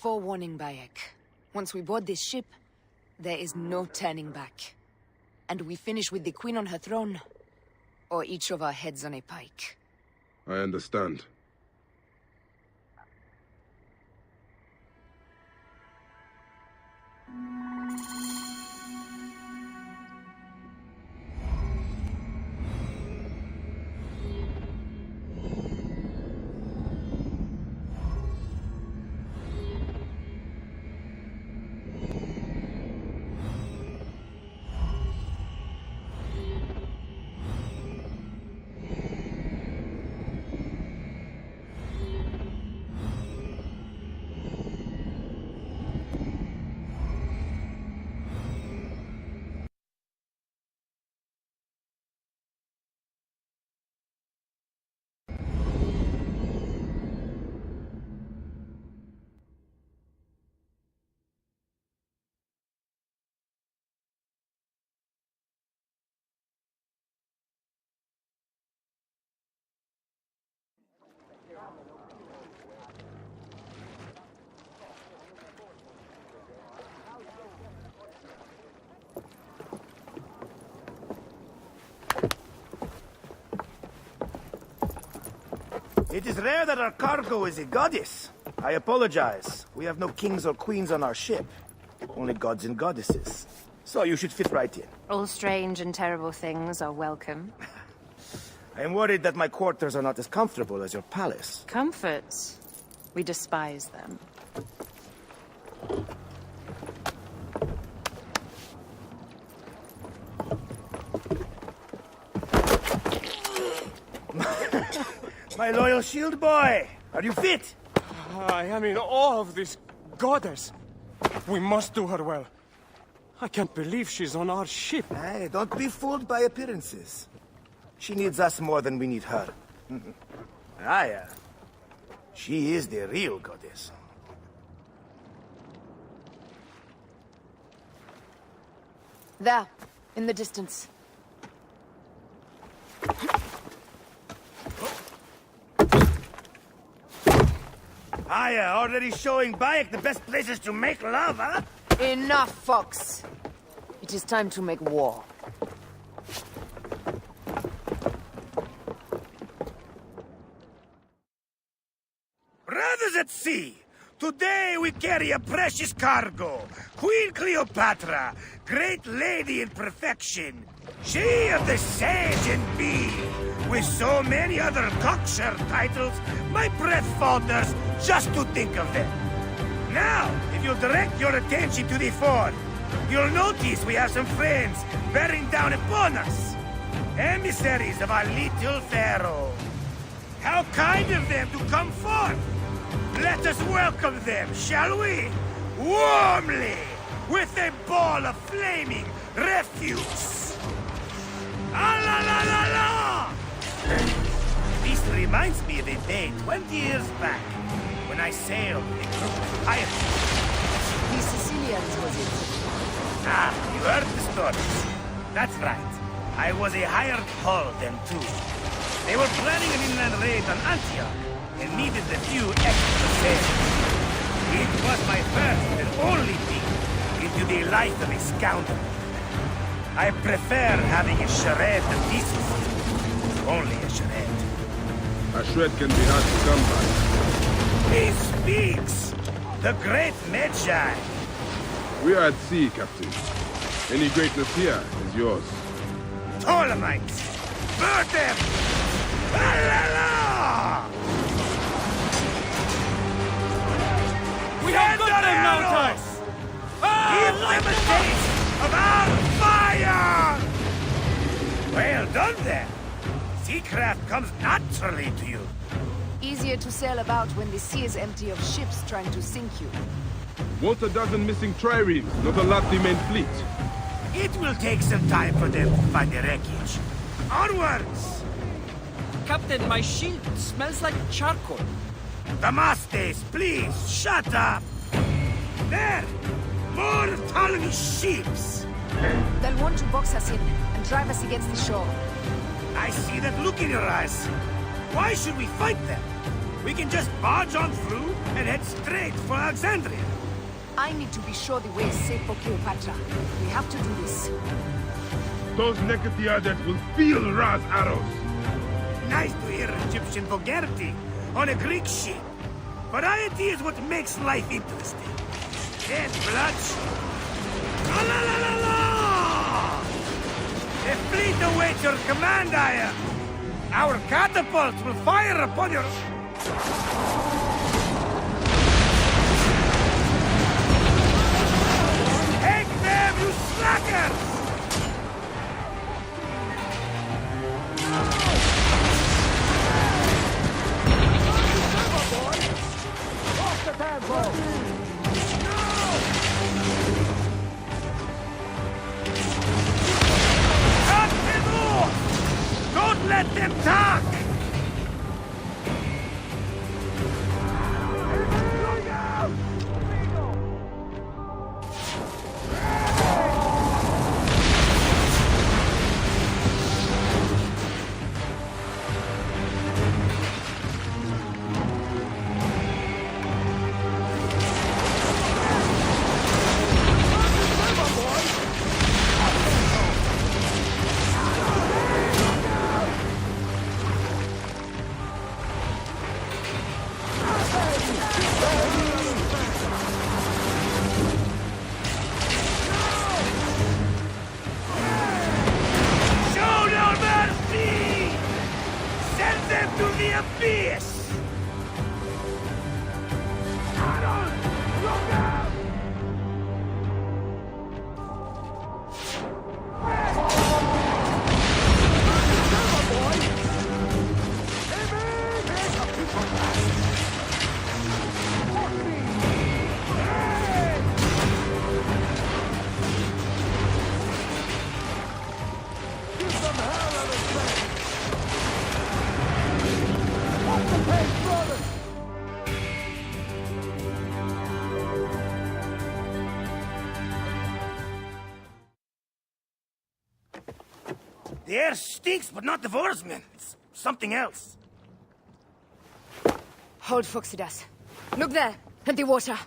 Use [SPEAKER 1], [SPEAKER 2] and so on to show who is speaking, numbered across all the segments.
[SPEAKER 1] forewarning, Bayek. Once we board this ship, there is no turning back. And we finish with the Queen on her throne, or each of our heads on a pike.
[SPEAKER 2] I understand.
[SPEAKER 3] It is rare that our cargo is a goddess. I apologize. We have no kings or queens on our ship. Only gods and goddesses. So you should fit right in.
[SPEAKER 4] All strange and terrible things are welcome.
[SPEAKER 3] I am worried that my quarters are not as comfortable as your palace.
[SPEAKER 4] Comforts? We despise them.
[SPEAKER 3] My loyal shield boy! Are you fit?
[SPEAKER 5] I am in awe of this goddess. We must do her well. I can't believe she's on our ship.
[SPEAKER 3] Hey, don't be fooled by appearances. She needs us more than we need her. Aya. She is the real goddess.
[SPEAKER 1] There, in the distance.
[SPEAKER 3] Aya, already showing Bayek the best places to make love, huh?
[SPEAKER 1] Enough, Fox. It is time to make war.
[SPEAKER 3] Brothers at sea, today we carry a precious cargo. Queen Cleopatra, great lady in perfection. She of the sage and bee. With so many other cocksure titles, my breath falters just to think of them. Now, if you'll direct your attention to the fort, you'll notice we have some friends bearing down upon us. Emissaries of our little pharaoh. How kind of them to come forth! Let us welcome them, shall we? Warmly! With a ball of flaming refuse! Ah la la la la! This reminds me of a day 20 years back, when I sailed a group of pirates.
[SPEAKER 1] The Sicilians, was it?
[SPEAKER 3] Ah, you heard the stories. That's right. I was a hired hull then too. They were planning an inland raid on Antioch, and needed a few extra sails. It was my first and only peek into the life of a scoundrel. I prefer having a charade of decency. Only a charade.
[SPEAKER 2] A shred can be hard to come by.
[SPEAKER 3] He speaks! The great Magi!
[SPEAKER 2] We are at sea, Captain. Any greatness here is yours.
[SPEAKER 3] Ptolemies! Burn them! La la la!
[SPEAKER 5] We have got them now, Tice!
[SPEAKER 3] Give them a taste of our fire! Well done then. Seacraft comes naturally to you.
[SPEAKER 1] Easier to sail about when the sea is empty of ships trying to sink you.
[SPEAKER 2] Want a dozen missing triremes, not a lot the main fleet.
[SPEAKER 3] It will take some time for them to find the wreckage. Onwards!
[SPEAKER 6] Captain, my shield smells like charcoal.
[SPEAKER 3] Damastes, please, shut up! There! More Ptolemy ships!
[SPEAKER 1] They'll want to box us in and drive us against the shore.
[SPEAKER 3] I see that look in your eyes. Why should we fight them? We can just barge on through and head straight for Alexandria.
[SPEAKER 1] I need to be sure the way is safe for Cleopatra. We have to do this.
[SPEAKER 2] Those Necatiades will feel Ra's arrows.
[SPEAKER 3] Nice to hear Egyptian vulgarity on a Greek ship. Variety is what makes life interesting. Yes, bloodshed. La la la la la! A fleet awaits your command, Aya. Our catapults will fire upon your... Take them, you slackers! Cut them off! Don't let them talk! Show no mercy! Send them to the abyss! Aaron, look out! The air stinks, but not the oarsmen. It's something else.
[SPEAKER 1] Hold, Phoxidas. Look there, at the water.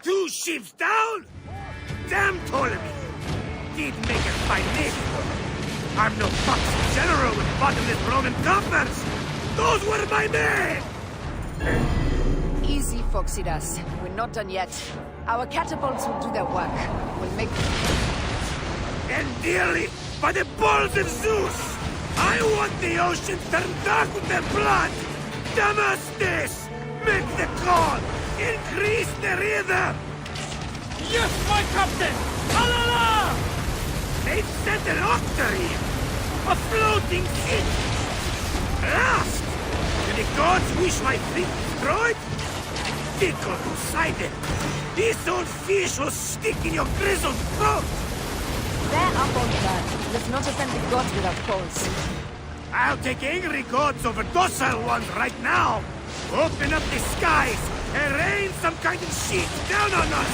[SPEAKER 3] Two ships down? Damn Ptolemy! Did make a fine navy. I'm no foxy general with bottomless Roman coffers! Those were my men!
[SPEAKER 1] Easy, Phoxidas. We're not done yet. Our catapults will do their work. We'll make...
[SPEAKER 3] And dearly, by the balls of Zeus! I want the ocean turned dark with their blood! Damascus! Make the call! Increase the rhythm!
[SPEAKER 6] Yes, my captain! Alala!
[SPEAKER 3] They've sent an octarine! A floating ship! Last! Do the gods wish my fleet destroyed? Fickle Poseidon! This old fish will stick in your grizzled throat!
[SPEAKER 1] They're up on that. Let's not offend the gods without cause.
[SPEAKER 3] I'll take angry gods over docile ones right now! Open up the skies and rain some kind of shit down on us!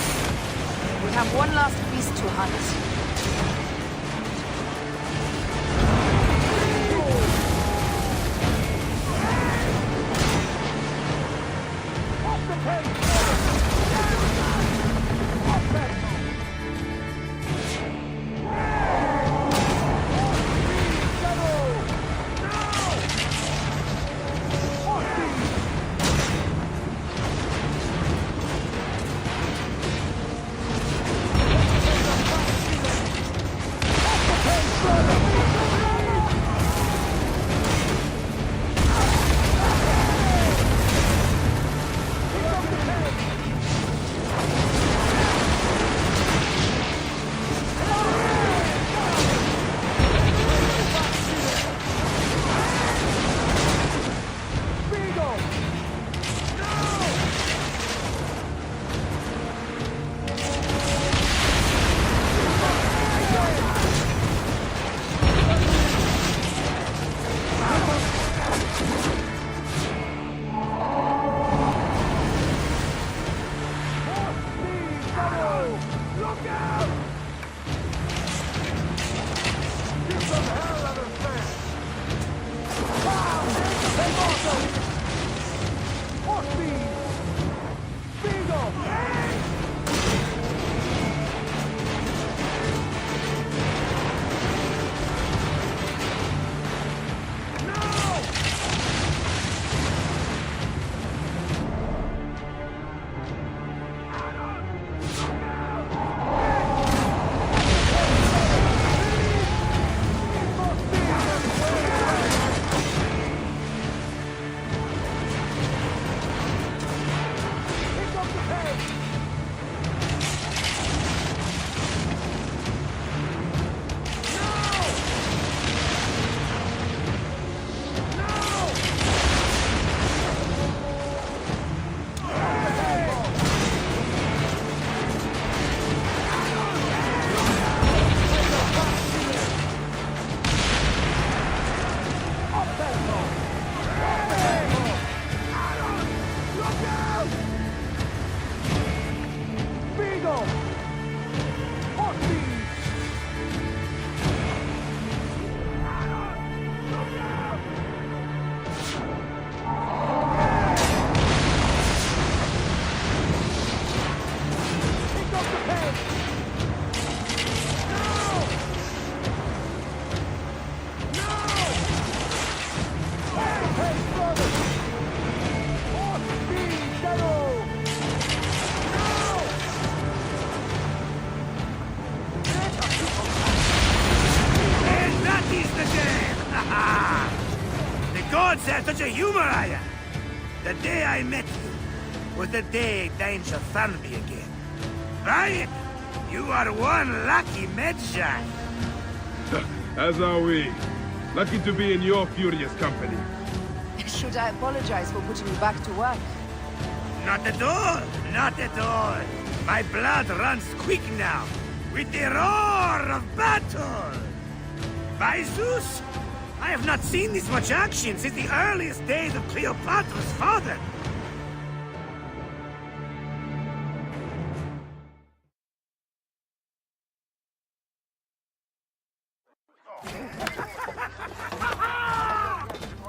[SPEAKER 1] We have one last beast to hunt.
[SPEAKER 3] I met you was the day danger found me again. Bayek, you are one lucky medjay.
[SPEAKER 2] As are we. Lucky to be in your furious company.
[SPEAKER 1] Should I apologize for putting you back to work?
[SPEAKER 3] Not at all, not at all. My blood runs quick now, with the roar of battle. By Zeus, I have not seen this much action since the earliest days of Cleopatra's father.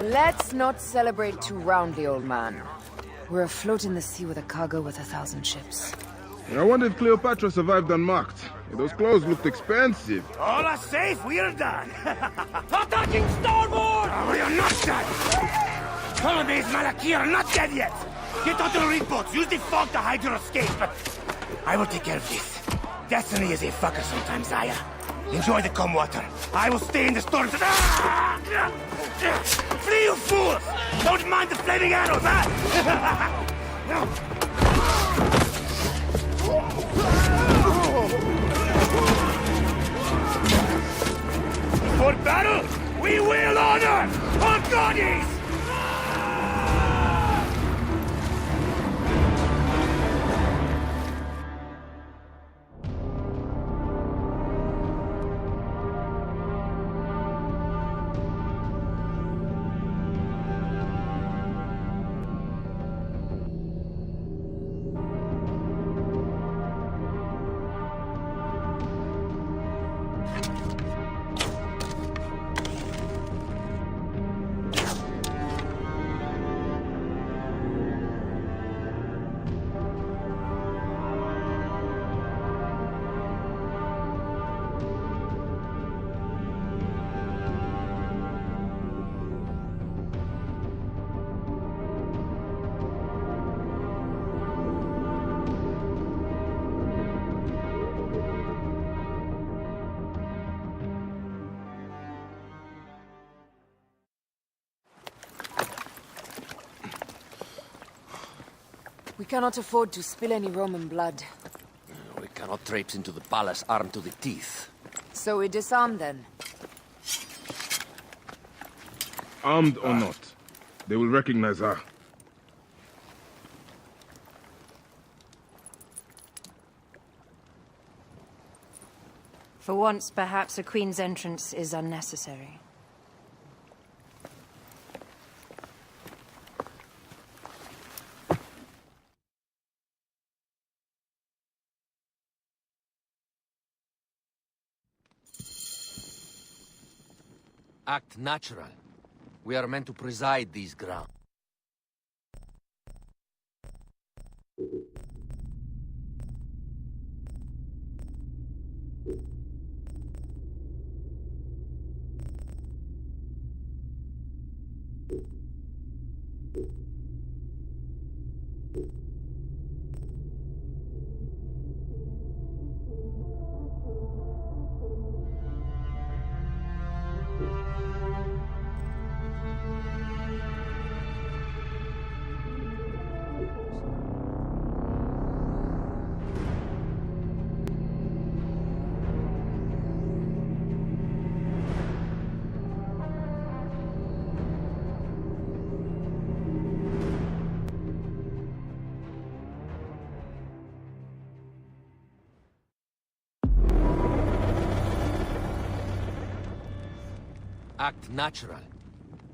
[SPEAKER 1] Let's not celebrate too roundly, old man. We're afloat in the sea with a cargo worth 1,000 ships.
[SPEAKER 2] I wonder if Cleopatra survived unmarked. Those clothes looked expensive.
[SPEAKER 3] All are safe, we're done.
[SPEAKER 6] Attacking starboard!
[SPEAKER 3] We are not done. Ptolemy and Malaki are not dead yet. Get onto the reef boats. Use the fog to hide your escape. I will take care of this. Destiny is a fucker sometimes, Aya. Enjoy the calm water. I will stay in the storm. Flee, you fools! Don't mind the flaming arrows, huh? For battle, we will honor our goddess!
[SPEAKER 1] We cannot afford to spill any Roman blood.
[SPEAKER 7] We cannot traipse into the palace armed to the teeth.
[SPEAKER 1] So we disarm then.
[SPEAKER 2] Armed or not, they will recognize her.
[SPEAKER 4] For once, perhaps a queen's entrance is unnecessary.
[SPEAKER 7] Act natural. We are meant to preside these grounds. Act natural.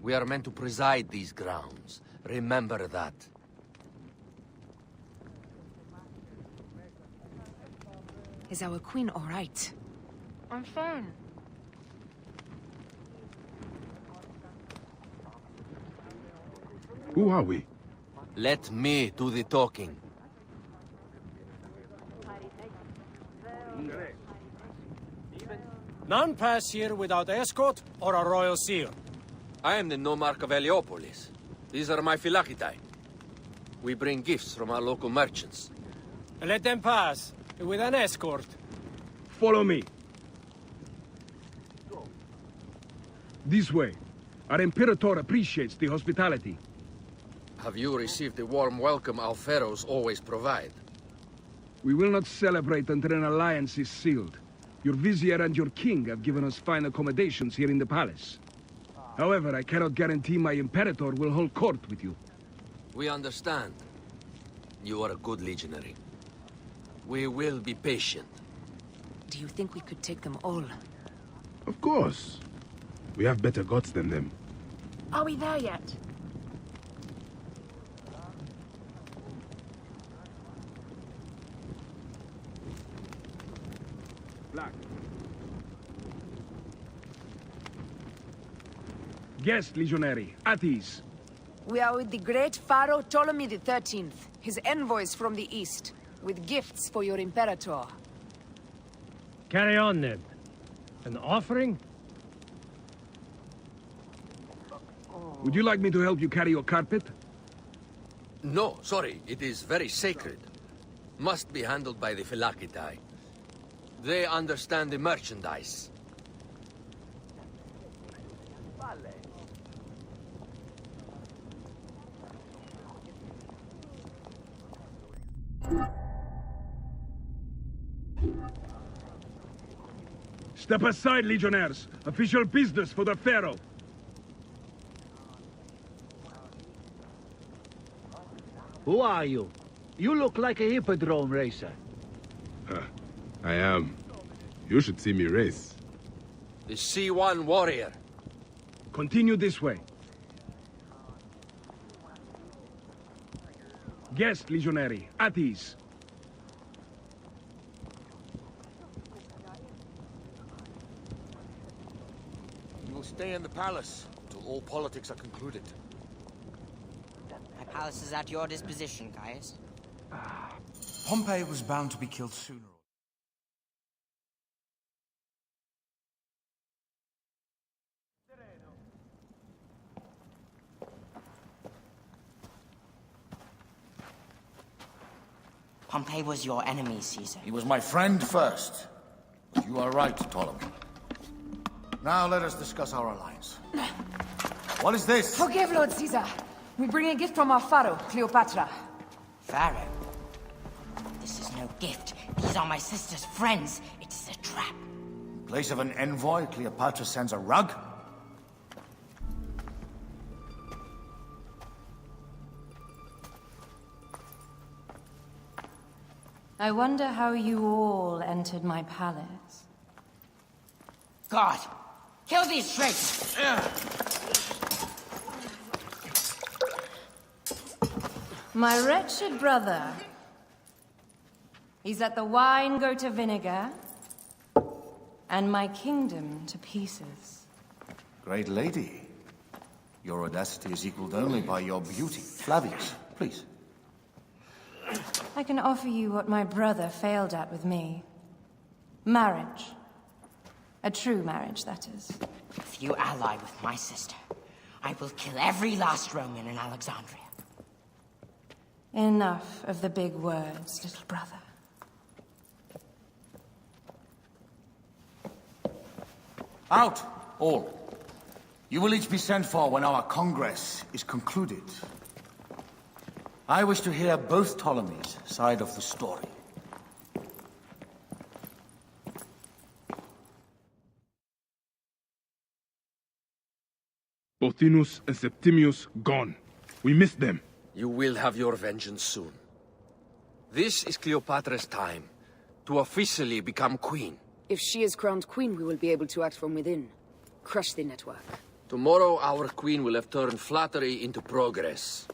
[SPEAKER 7] We are meant to preside these grounds. Remember that.
[SPEAKER 1] Is our queen all right?
[SPEAKER 4] I'm fine.
[SPEAKER 2] Who are we?
[SPEAKER 7] Let me do the talking.
[SPEAKER 5] None pass here without escort or a royal seal.
[SPEAKER 7] I am the nomarch of Heliopolis. These are my phylacitae. We bring gifts from our local merchants.
[SPEAKER 5] Let them pass, with an escort.
[SPEAKER 2] Follow me. This way. Our Imperator appreciates the hospitality.
[SPEAKER 7] Have you received the warm welcome our pharaohs always provide?
[SPEAKER 2] We will not celebrate until an alliance is sealed. Your vizier and your king have given us fine accommodations here in the palace. However, I cannot guarantee my imperator will hold court with you.
[SPEAKER 7] We understand. You are a good legionary. We will be patient.
[SPEAKER 1] Do you think we could take them all?
[SPEAKER 2] Of course. We have better gods than them.
[SPEAKER 1] Are we there yet?
[SPEAKER 2] Black. Guest, legionary. At ease.
[SPEAKER 1] We are with the great Pharaoh Ptolemy the 13th, his envoys from the east, with gifts for your imperator.
[SPEAKER 8] Carry on, then. An offering?
[SPEAKER 2] Would you like me to help you carry your carpet?
[SPEAKER 7] No, sorry. It is very sacred. Must be handled by the Phylakitai. They understand the merchandise.
[SPEAKER 2] Step aside, legionnaires. Official business for the pharaoh.
[SPEAKER 9] Who are you? You look like a hippodrome racer.
[SPEAKER 2] I am. You should see me race.
[SPEAKER 7] The C1 warrior.
[SPEAKER 2] Continue this way. Guest, legionary. At ease.
[SPEAKER 10] You will stay in the palace till all politics are concluded.
[SPEAKER 11] My palace is at your disposition, Caius.
[SPEAKER 3] Pompey was bound to be killed sooner.
[SPEAKER 11] Pompey was your enemy, Caesar.
[SPEAKER 10] He was my friend first. But you are right, Ptolemy. Now let us discuss our alliance. What is this?
[SPEAKER 1] Forgive, Lord Caesar. We bring a gift from our pharaoh, Cleopatra.
[SPEAKER 11] Pharaoh? This is no gift. These are my sister's friends. It is a trap.
[SPEAKER 10] In place of an envoy, Cleopatra sends a rug?
[SPEAKER 4] I wonder how you all entered my palace.
[SPEAKER 11] God! Kill these traitors!
[SPEAKER 4] My wretched brother. He's let the wine go to vinegar, and my kingdom to pieces.
[SPEAKER 10] Great lady. Your audacity is equaled only by your beauty. Flavius, please.
[SPEAKER 4] I can offer you what my brother failed at with me. Marriage. A true marriage, that is.
[SPEAKER 11] If you ally with my sister, I will kill every last Roman in Alexandria.
[SPEAKER 4] Enough of the big words, little brother.
[SPEAKER 10] Out, all. You will each be sent for when our congress is concluded. I wish to hear both Ptolemy's side of the story.
[SPEAKER 2] Pothinus and Septimius gone. We missed them.
[SPEAKER 7] You will have your vengeance soon. This is Cleopatra's time to officially become queen.
[SPEAKER 1] If she is crowned queen, we will be able to act from within. Crush the network.
[SPEAKER 7] Tomorrow, our queen will have turned flattery into progress.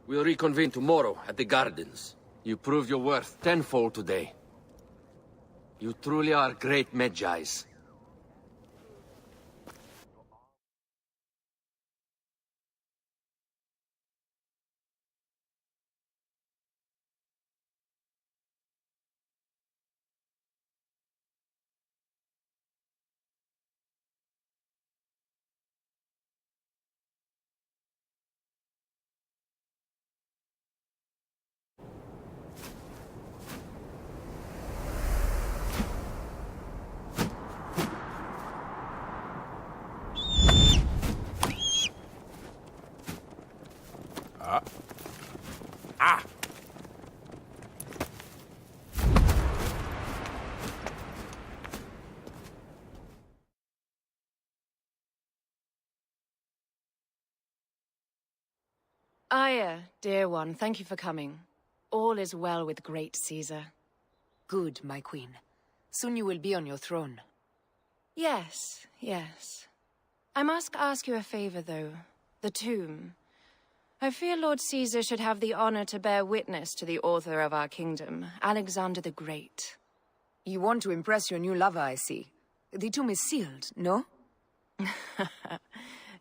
[SPEAKER 7] We'll reconvene tomorrow at the gardens. You proved your worth tenfold today. You truly are great Magi's.
[SPEAKER 4] Aya, dear one, thank you for coming. All is well with great Caesar.
[SPEAKER 1] Good, my queen. Soon you will be on your throne.
[SPEAKER 4] Yes, yes. I must ask you a favor, though. The tomb. I fear Lord Caesar should have the honor to bear witness to the author of our kingdom, Alexander the Great.
[SPEAKER 1] You want to impress your new lover, I see. The tomb is sealed, no?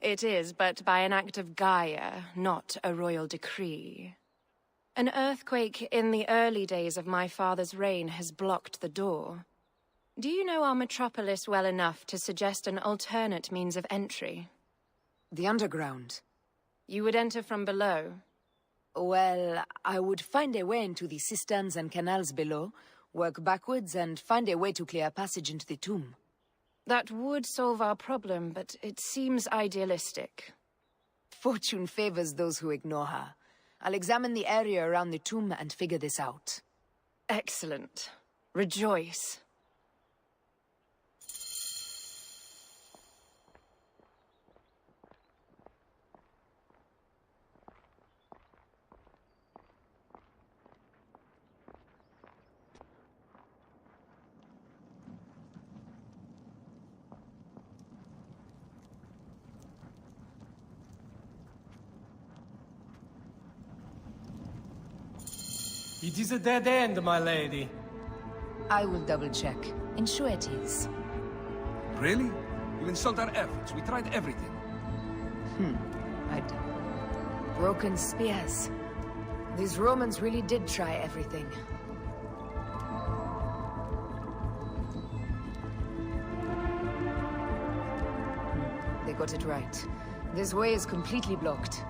[SPEAKER 4] It is, but by an act of Gaia, not a royal decree. An earthquake in the early days of my father's reign has blocked the door. Do you know our metropolis well enough to suggest an alternate means of entry?
[SPEAKER 1] The underground.
[SPEAKER 4] You would enter from below?
[SPEAKER 1] Well, I would find a way into the cisterns and canals below, work backwards, and find a way to clear a passage into the tomb.
[SPEAKER 4] That would solve our problem, but it seems idealistic.
[SPEAKER 1] Fortune favors those who ignore her. I'll examine the area around the tomb and figure this out.
[SPEAKER 4] Excellent. Rejoice.
[SPEAKER 6] It is a dead end, my lady.
[SPEAKER 1] I will double-check. Ensure it is.
[SPEAKER 2] Really? You insult our efforts. We tried everything.
[SPEAKER 1] Broken spears. These Romans really did try everything. They got it right. This way is completely blocked.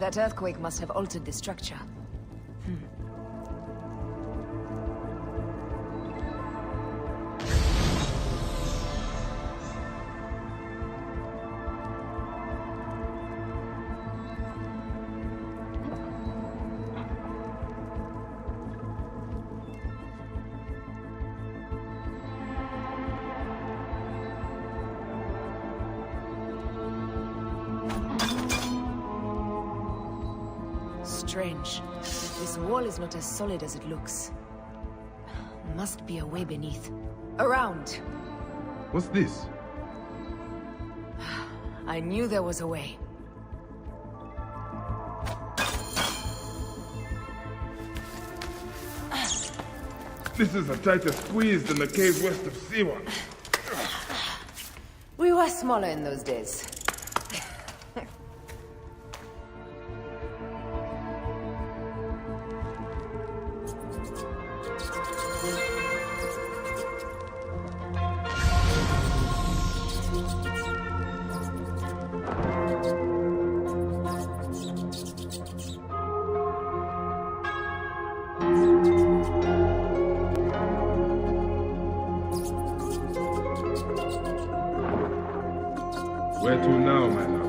[SPEAKER 1] That earthquake must have altered the structure. Strange. This wall is not as solid as it looks. Must be a way beneath. Around!
[SPEAKER 12] What's this?
[SPEAKER 1] I knew there was a way.
[SPEAKER 12] This is a tighter squeeze than the cave west of Siwa.
[SPEAKER 1] We were smaller in those days.
[SPEAKER 12] Where to now, my love?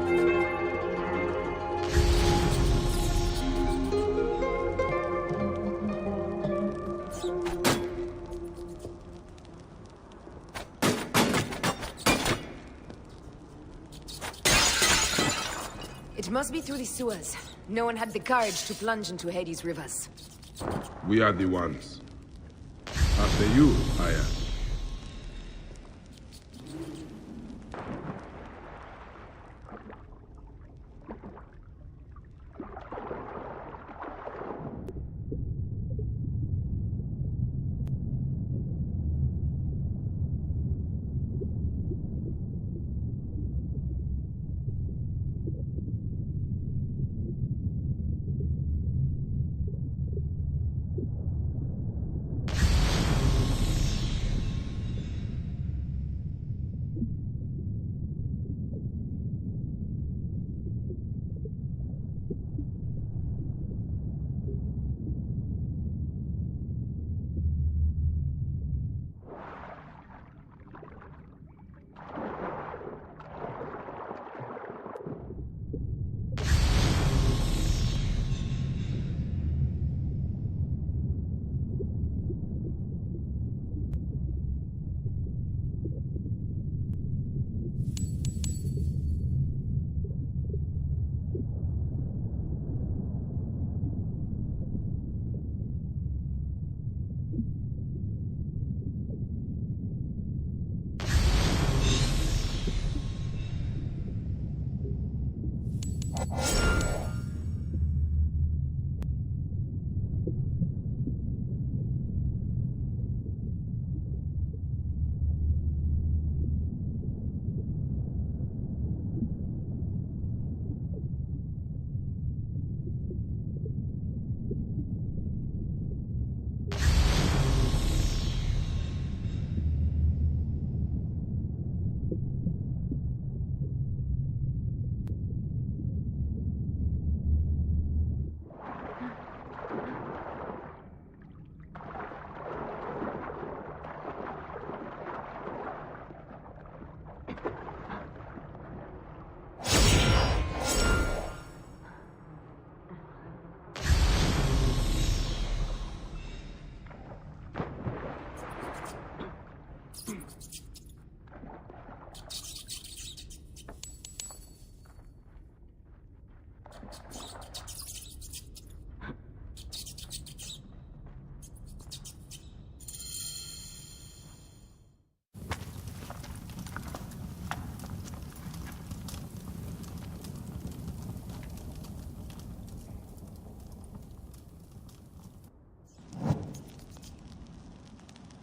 [SPEAKER 1] It must be through the sewers. No one had the courage to plunge into Hades' rivers.
[SPEAKER 12] We are the ones. After you, Aya.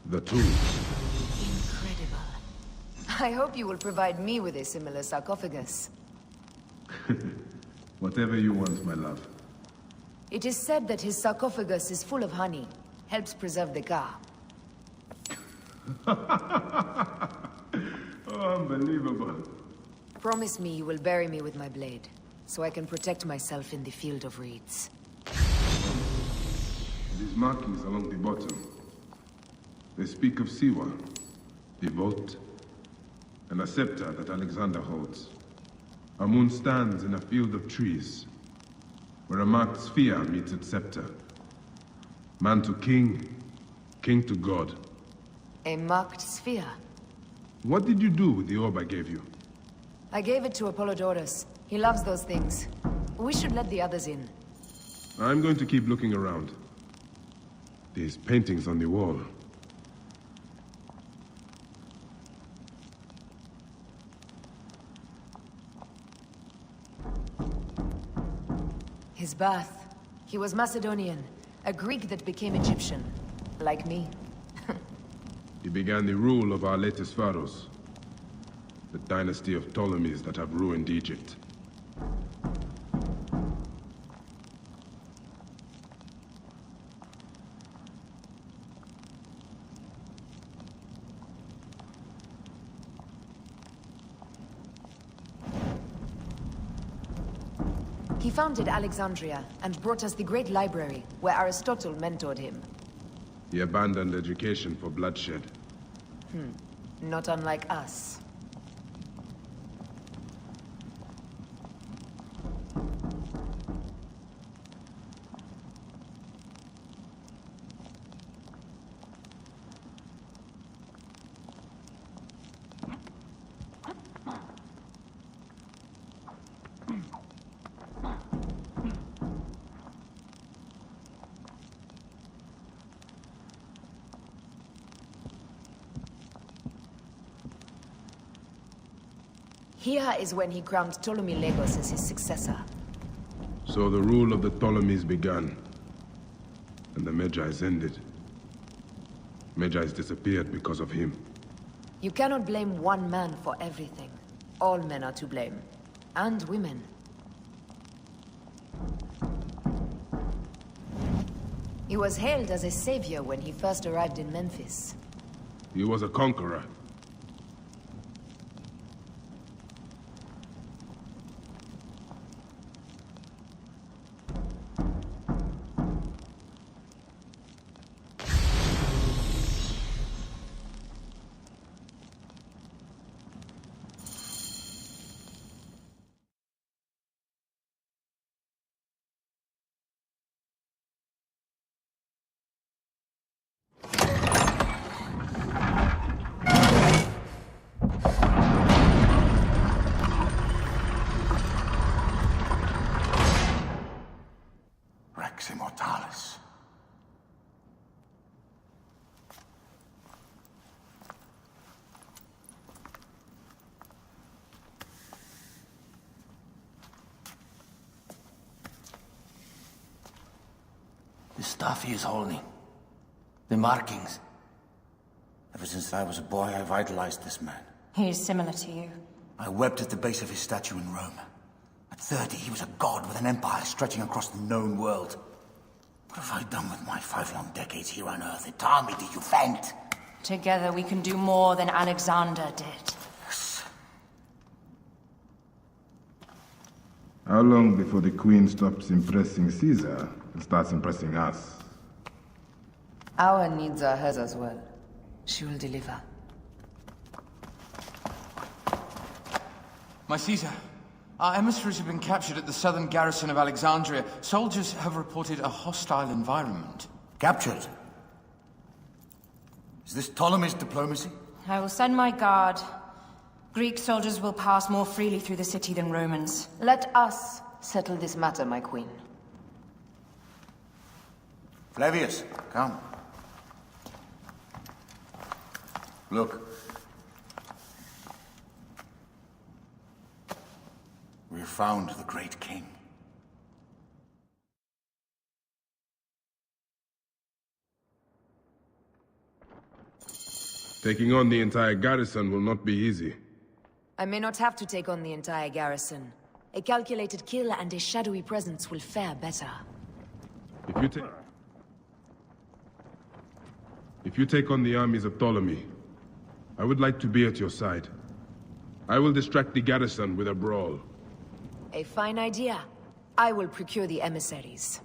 [SPEAKER 12] The tools.
[SPEAKER 1] Incredible. I hope you will provide me with a similar sarcophagus.
[SPEAKER 12] Whatever you want, my love.
[SPEAKER 1] It is said that his sarcophagus is full of honey. Helps preserve the car.
[SPEAKER 12] Oh, unbelievable.
[SPEAKER 1] Promise me you will bury me with my blade, so I can protect myself in the field of reeds.
[SPEAKER 12] These markings along the bottom. They speak of Siwa, the vault, and a scepter that Alexander holds. Our moon stands in a field of trees, where a marked sphere meets its scepter. Man to king, king to god.
[SPEAKER 1] A marked sphere?
[SPEAKER 12] What did you do with the orb I gave you?
[SPEAKER 1] I gave it to Apollodorus. He loves those things. We should let the others in.
[SPEAKER 12] I'm going to keep looking around. These paintings on the wall.
[SPEAKER 1] His birth. He was Macedonian, a Greek that became Egyptian. Like me.
[SPEAKER 12] He began the rule of our latest pharaohs. The dynasty of Ptolemies that have ruined Egypt.
[SPEAKER 1] He founded Alexandria and brought us the great library, where Aristotle mentored him.
[SPEAKER 12] He abandoned education for bloodshed.
[SPEAKER 1] Not unlike us. Here is when he crowned Ptolemy Lagos as his successor.
[SPEAKER 12] So the rule of the Ptolemies began, and the Magi's ended. Magi's disappeared because of him.
[SPEAKER 1] You cannot blame one man for everything. All men are to blame. And women. He was hailed as a savior when he first arrived in Memphis.
[SPEAKER 12] He was a conqueror.
[SPEAKER 10] Immortalis.
[SPEAKER 7] The stuff he is holding. The markings.
[SPEAKER 10] Ever since I was a boy, I've idolized this man.
[SPEAKER 11] He is similar to you.
[SPEAKER 10] I wept at the base of his statue in Rome. At 30, he was a god with an empire stretching across the known world. What have I done with my 5 long decades here on Earth? It tell me, did you faint?
[SPEAKER 11] Together we can do more than Alexander did.
[SPEAKER 10] Yes.
[SPEAKER 12] How long before the Queen stops impressing Caesar and starts impressing us?
[SPEAKER 1] Our needs are hers as well. She will deliver.
[SPEAKER 6] My Caesar, our emissaries have been captured at the southern garrison of Alexandria. Soldiers have reported a hostile environment.
[SPEAKER 10] Captured? Is this Ptolemy's diplomacy?
[SPEAKER 11] I will send my guard. Greek soldiers will pass more freely through the city than Romans.
[SPEAKER 1] Let us settle this matter, my queen.
[SPEAKER 10] Flavius, come. Look. We have found the great king.
[SPEAKER 12] Taking on the entire garrison will not be easy.
[SPEAKER 1] I may not have to take on the entire garrison. A calculated kill and a shadowy presence will fare better.
[SPEAKER 12] If you take on the armies of Ptolemy, I would like to be at your side. I will distract the garrison with a brawl.
[SPEAKER 1] A fine idea. I will procure the emissaries.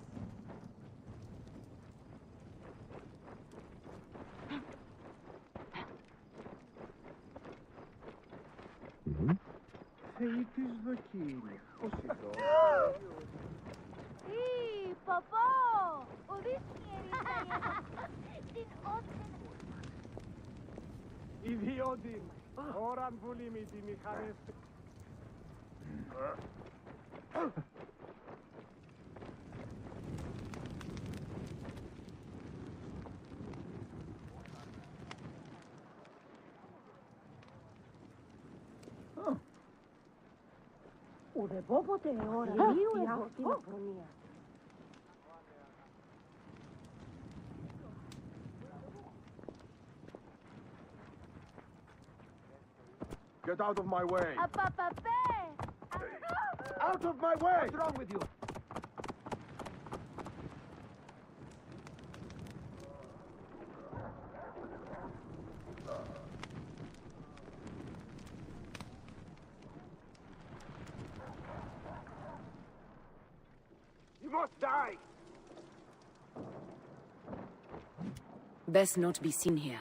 [SPEAKER 13] Get out of my way! Out of my way! What's wrong with you? You must die!
[SPEAKER 1] Best not be seen here.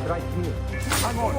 [SPEAKER 13] Right here. I'm on.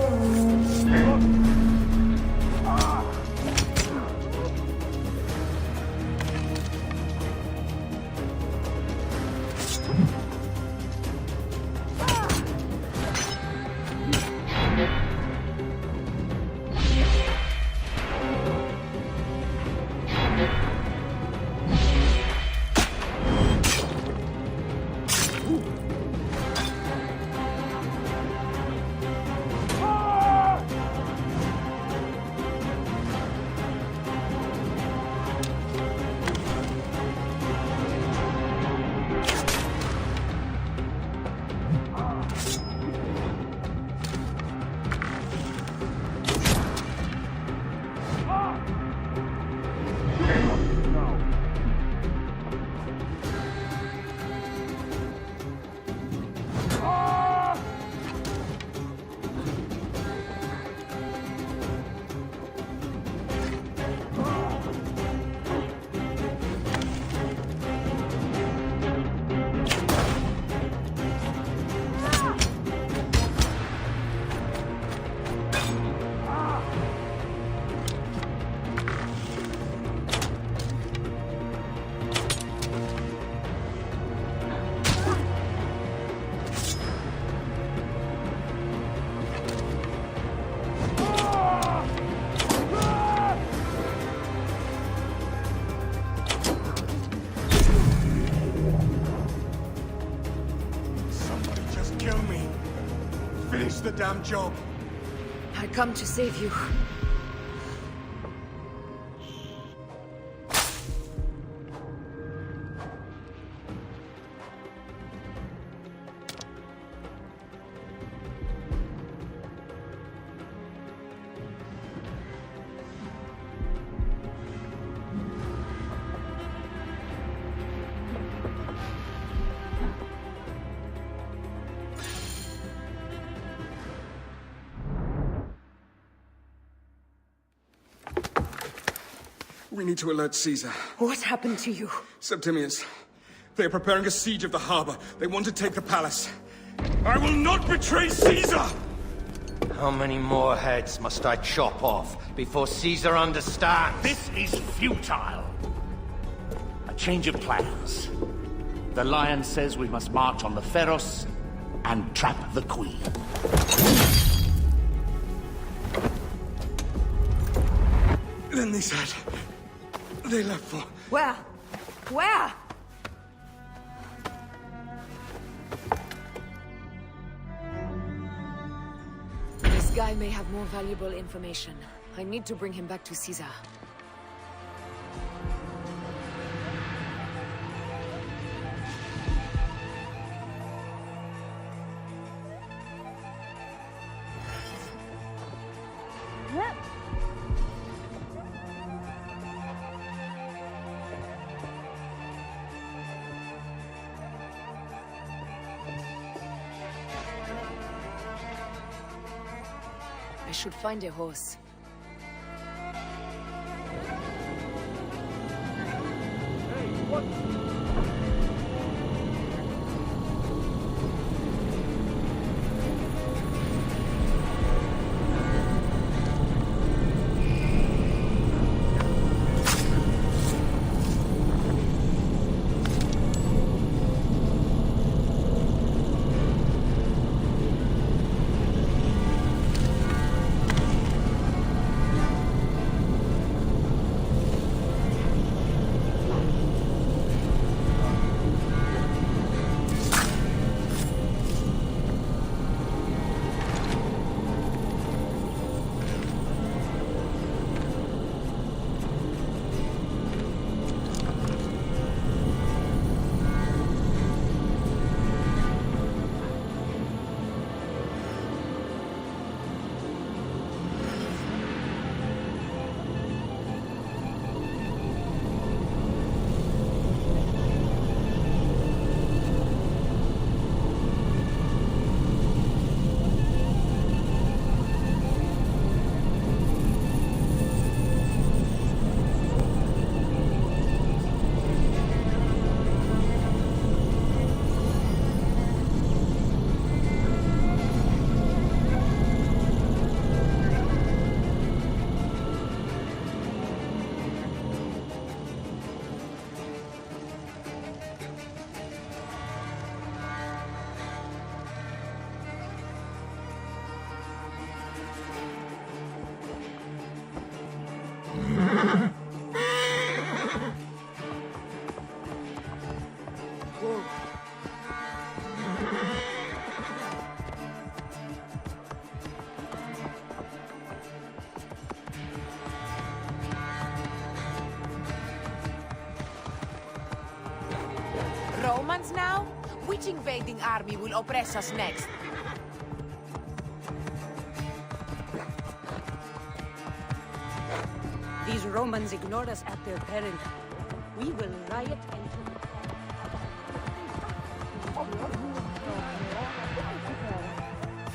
[SPEAKER 3] The damn job.
[SPEAKER 1] I come to save you.
[SPEAKER 14] We need to alert Caesar.
[SPEAKER 1] What happened to you?
[SPEAKER 14] Septimius. They are preparing a siege of the harbor. They want to take the palace. I will not betray Caesar!
[SPEAKER 15] How many more heads must I chop off before Caesar understands?
[SPEAKER 10] This is futile. A change of plans. The Lion says we must march on the Pharos and trap the Queen.
[SPEAKER 14] Then they said... they left for...
[SPEAKER 1] Where? Where? This guy may have more valuable information. I need to bring him back to Caesar. I should find a horse.
[SPEAKER 16] Romans now? Which invading army will oppress us next?
[SPEAKER 17] These Romans ignore us at their peril. We will riot and...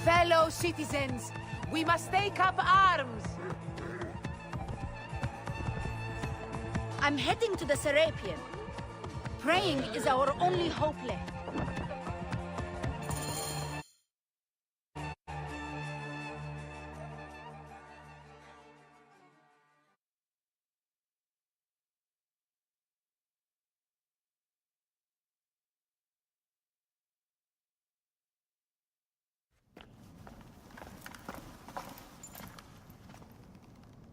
[SPEAKER 16] Fellow citizens, we must take up arms!
[SPEAKER 17] I'm heading to the Serapion. Praying is our only hope left.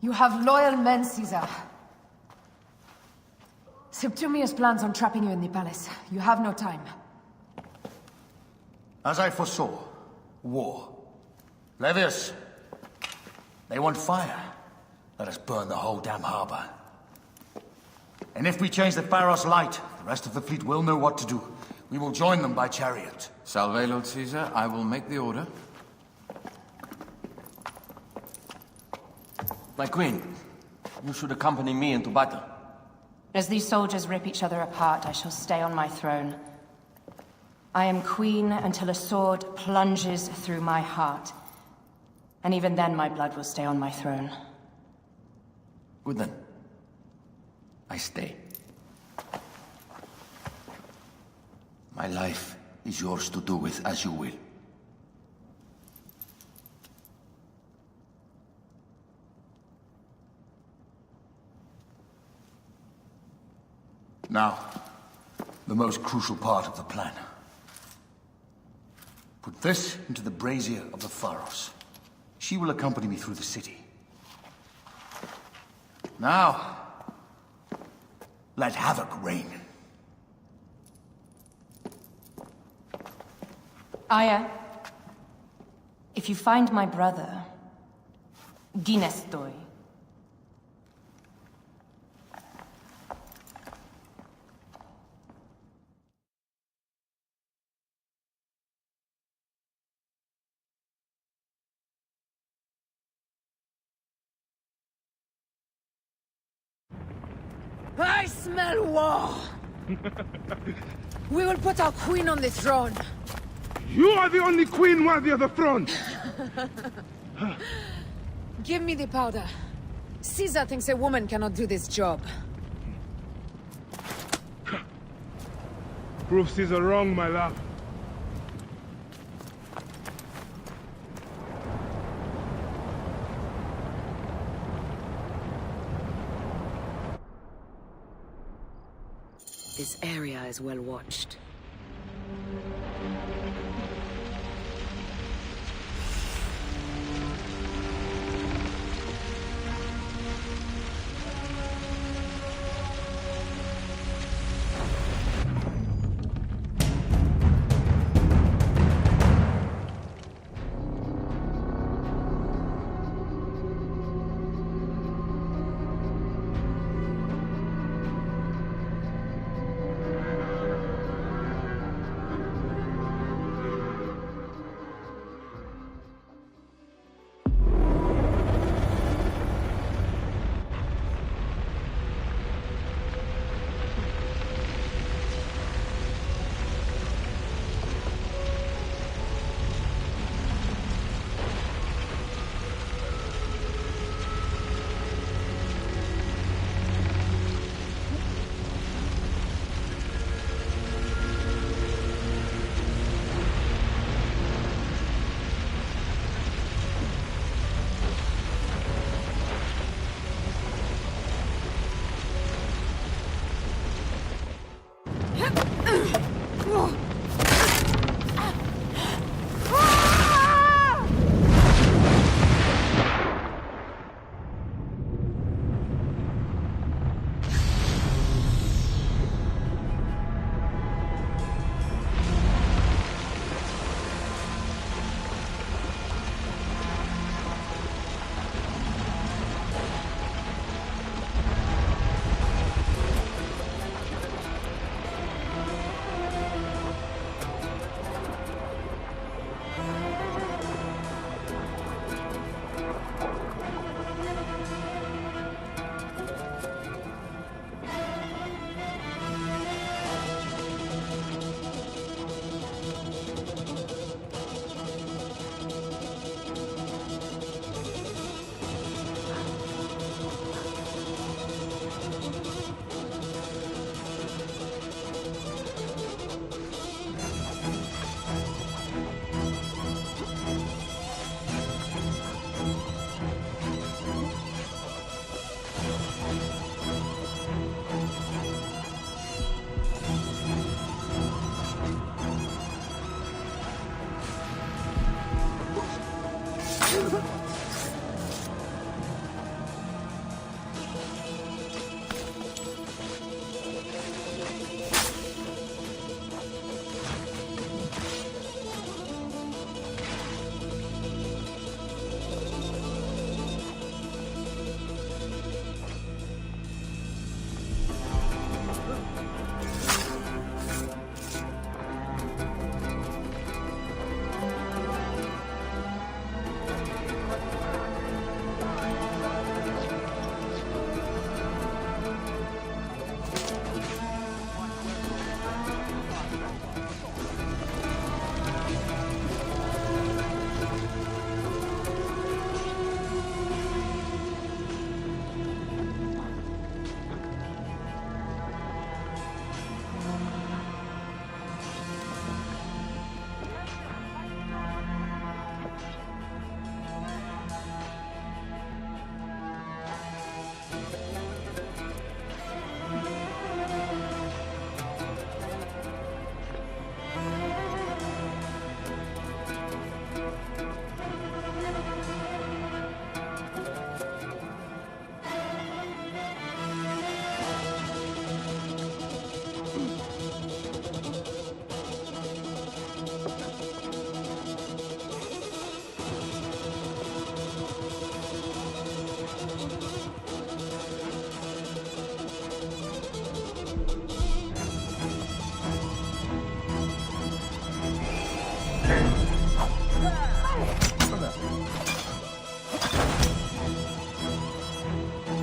[SPEAKER 1] You have loyal men, Caesar. Septimius plans on trapping you in the palace. You have no time.
[SPEAKER 10] As I foresaw, war. Levius, They want fire. Let us burn the whole damn harbor. And if we change the Pharos light, the rest of the fleet will know what to do. We will join them by chariot.
[SPEAKER 6] Salve, Lord Caesar. I will make the order.
[SPEAKER 7] My queen, you should accompany me into battle.
[SPEAKER 4] As these soldiers rip each other apart, I shall stay on my throne. I am queen until a sword plunges through my heart. And even then my blood will stay on my throne.
[SPEAKER 7] Good then. I stay. My life is yours to do with as you will.
[SPEAKER 10] Now, the most crucial part of the plan. Put this into the brazier of the Pharos. She will accompany me through the city. Now, let havoc reign.
[SPEAKER 4] Aya, if you find my brother, Ginestoy.
[SPEAKER 1] I smell war! We will put our queen on the throne.
[SPEAKER 2] You are the only queen worthy of the throne!
[SPEAKER 1] Give me the powder. Caesar thinks a woman cannot do this job.
[SPEAKER 2] Prove Caesar wrong, my love.
[SPEAKER 1] This area is well watched.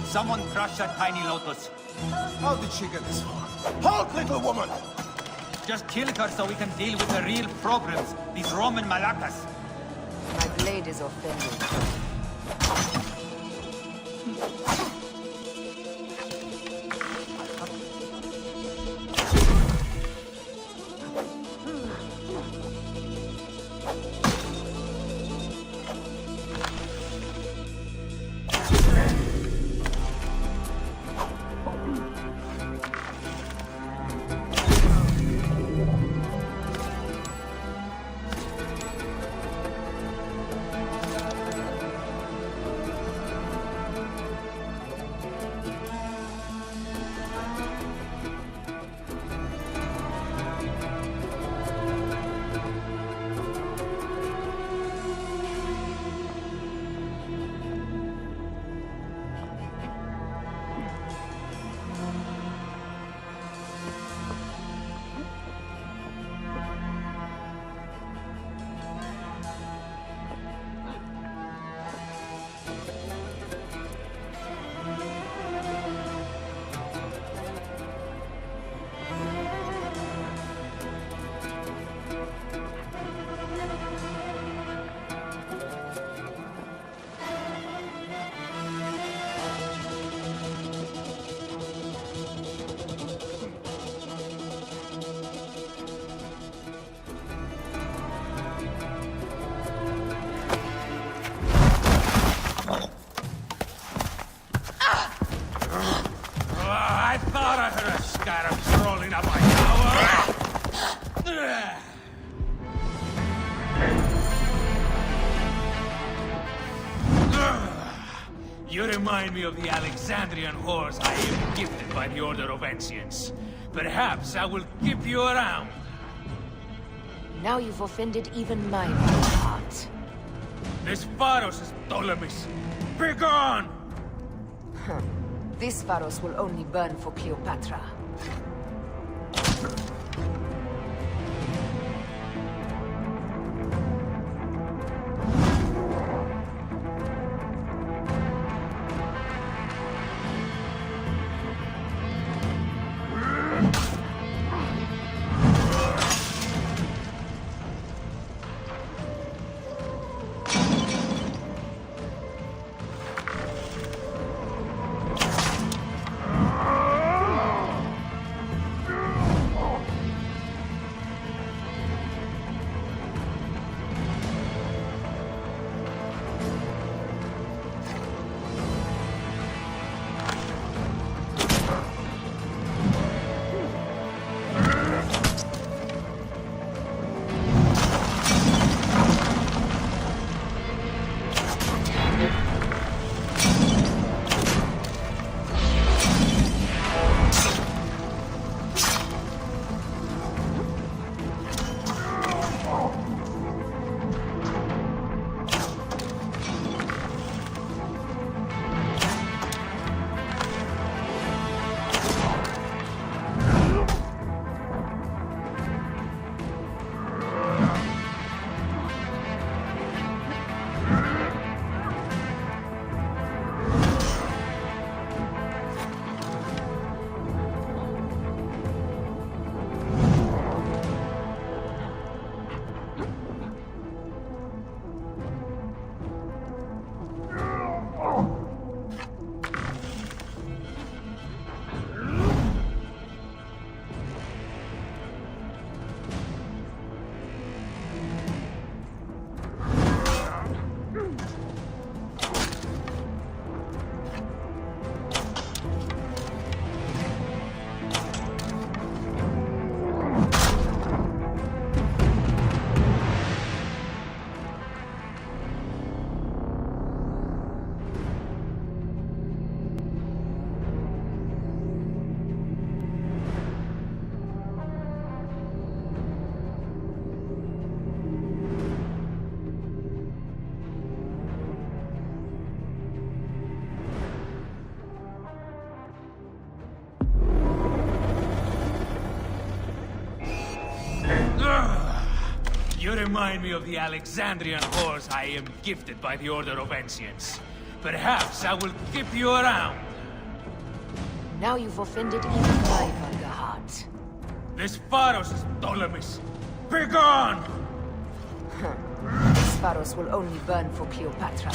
[SPEAKER 18] Someone crush that tiny lotus.
[SPEAKER 13] How did she get this far? Halt, little woman!
[SPEAKER 18] Just kill her so we can deal with the real problems, these Roman malacas.
[SPEAKER 1] My blade is offended.
[SPEAKER 3] I thought I heard a scarab crawling up my tower. You remind me of the Alexandrian horse I am gifted by the Order of Ancients. Perhaps I will keep you around.
[SPEAKER 1] Now you've offended even my heart.
[SPEAKER 3] This Pharos is Ptolemy's. Begone!
[SPEAKER 1] This Pharos will only burn for Cleopatra.
[SPEAKER 19] remind me of the Alexandrian whores I am gifted by the Order of Ancients. Perhaps I will keep you around.
[SPEAKER 1] Now you've offended even my vulgar heart.
[SPEAKER 19] This Pharos is Ptolemy's. Begone!
[SPEAKER 1] This Pharos will only burn for Cleopatra.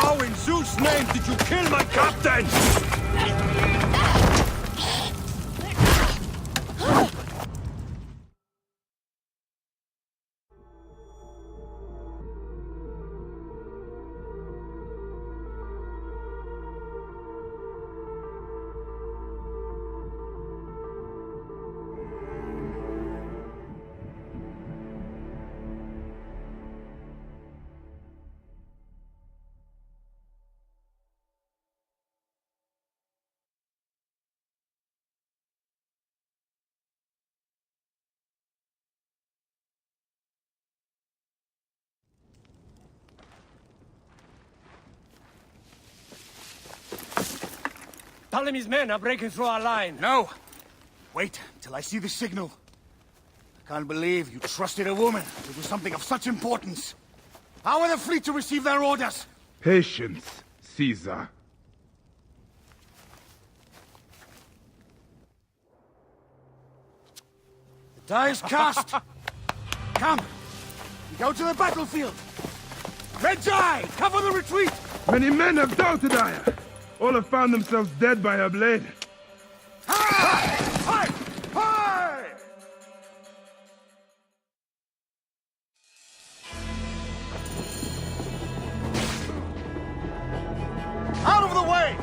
[SPEAKER 3] How in Zeus' name did you kill my captain?
[SPEAKER 5] Ptolemy's men are breaking through our line.
[SPEAKER 3] No! Wait till I see the signal. I can't believe you trusted a woman to do something of such importance. How are the fleet to receive their orders?
[SPEAKER 12] Patience, Caesar.
[SPEAKER 3] The die is cast. Come, we go to the battlefield. Red-Eye, cover the retreat!
[SPEAKER 12] Many men have doubted Aya. All have found themselves dead by her blade.
[SPEAKER 3] Hi! Hi! Hi! Out of the way!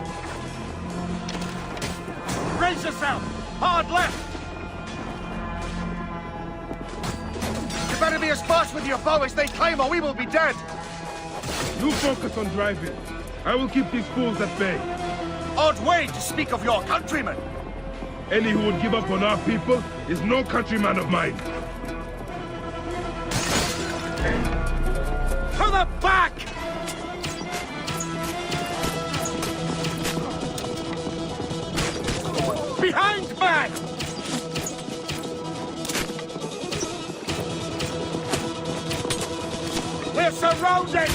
[SPEAKER 3] Brace yourself! Hard left! You better be as fast with your bow as they claim, or we will be dead!
[SPEAKER 12] You focus on driving. I will keep these fools at bay.
[SPEAKER 3] Odd way to speak of your countrymen!
[SPEAKER 12] Any who would give up on our people is no countryman of mine.
[SPEAKER 3] To the back! Behind, man! We're surrounded!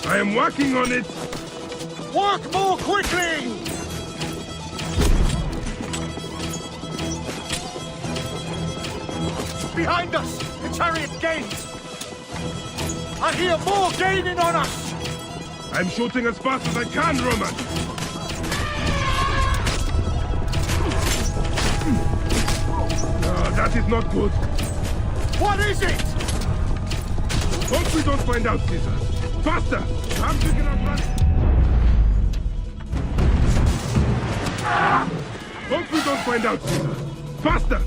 [SPEAKER 12] I am working on it!
[SPEAKER 3] Work more quickly! Behind us! The chariot gains! I hear more gaining on us!
[SPEAKER 12] I'm shooting as fast as I can, Roman! No, that is not good.
[SPEAKER 3] What is it?
[SPEAKER 12] Hope we don't find out, Caesar. Faster! I'm picking up running. Hope we don't find out, Caesar. Faster!